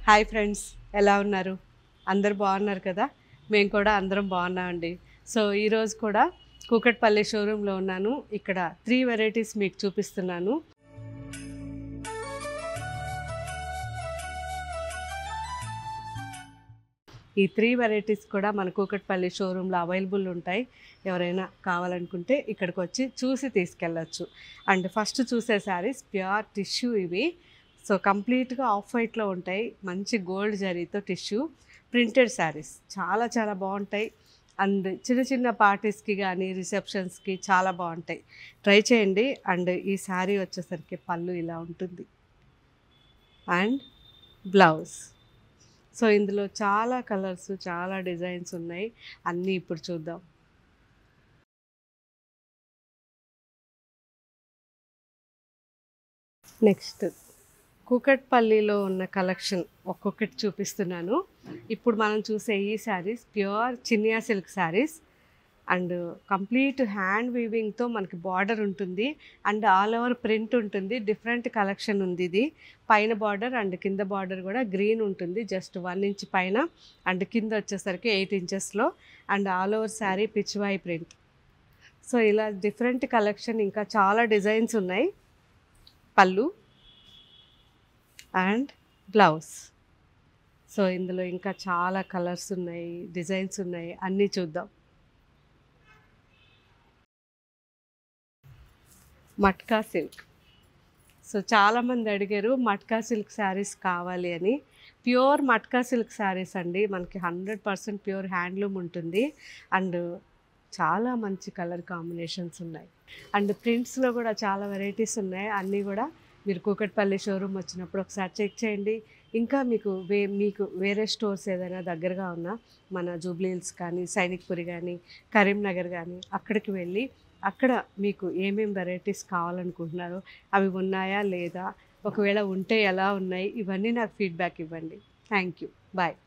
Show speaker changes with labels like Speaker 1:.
Speaker 1: Hi friends, ఎలా ఉన్నారు? అందరు బాగున్నారు కదా? మేము కూడా అందరం బాగున్నామండి. సో ఈరోజు కూడా కూకట్పల్లి షోరూంలో ఉన్నాను. ఇక్కడ 3 వెరైటీస్ మీకు చూపిస్తున్నాను. ఈ 3 వెరైటీస్ కూడా మన కూకట్పల్లి షోరూంలో అవైలబుల్ ఉంటాయి. ఎవరైనా కావాలనుకుంటే ఇక్కడికి వచ్చి చూసి తీసుకెళ్ళచ్చు. అండ్ ఫస్ట్ చూసే శారీస్ ప్యూర్ టిష్యూ ఇవి. సో కంప్లీట్గా ఆఫ్ వైట్లో ఉంటాయి. మంచి గోల్డ్ జరీతో టిష్యూ ప్రింటెడ్ శారీస్ చాలా చాలా బాగుంటాయి. అండ్ చిన్న చిన్న పార్టీస్కి కానీ రిసెప్షన్స్కి చాలా బాగుంటాయి. ట్రై చేయండి. అండ్ ఈ శారీ వచ్చేసరికి పళ్ళు ఇలా ఉంటుంది అండ్ బ్లౌజ్. సో ఇందులో చాలా కలర్స్, చాలా డిజైన్స్ ఉన్నాయి. అన్నీ ఇప్పుడు చూద్దాం. నెక్స్ట్ కూకట్పల్లిలో ఉన్న కలెక్షన్ ఒక్కొక్కటి చూపిస్తున్నాను. ఇప్పుడు మనం చూసే ఈ saris pure Chiniya silk saris and complete hand వీవింగ్తో మనకి బార్డర్ ఉంటుంది అండ్ ఆల్ ఓవర్ ప్రింట్ ఉంటుంది. డిఫరెంట్ కలెక్షన్ ఉంది. ఇది పైన బార్డర్ అండ్ కింద బార్డర్ కూడా గ్రీన్ ఉంటుంది. జస్ట్ 1 ఇంచ్ పైన అండ్ కింద వచ్చేసరికి 8 ఇంచెస్లో and all over sari Pichwai print. So ఇలా డిఫరెంట్ కలెక్షన్, ఇంకా చాలా డిజైన్స్ ఉన్నాయి. పళ్ళు అండ్ బ్లౌజ్. సో ఇందులో ఇంకా చాలా కలర్స్ ఉన్నాయి, డిజైన్స్ ఉన్నాయి. అన్నీ చూద్దాం. మట్కా సిల్క్. సో చాలామంది అడిగారు మట్కా సిల్క్ శారీస్ కావాలి అని. ప్యూర్ మట్కా సిల్క్ శారీస్ అండి. మనకి 100% ప్యూర్ హ్యాండ్లూమ్ ఉంటుంది అండ్ చాలా మంచి కలర్ కాంబినేషన్స్ ఉన్నాయి. అండ్ ప్రింట్స్లో కూడా చాలా వెరైటీస్ ఉన్నాయి. అన్నీ కూడా మీరు కూకట్పల్లి షోరూమ్ వచ్చినప్పుడు ఒకసారి చెక్ చేయండి. ఇంకా మీకు వేరే స్టోర్స్ ఏదైనా దగ్గరగా ఉన్నా మన జూబ్లీ హిల్స్ కానీ, సైనిక్పురి కానీ, కరీంనగర్ కానీ అక్కడికి వెళ్ళి అక్కడ మీకు ఏమేమి వెరైటీస్ కావాలనుకుంటున్నారో అవి ఉన్నాయా లేదా, ఒకవేళ ఉంటే ఎలా ఉన్నాయి, ఇవన్నీ నాకు ఫీడ్బ్యాక్ ఇవ్వండి. Thank you. బాయ్.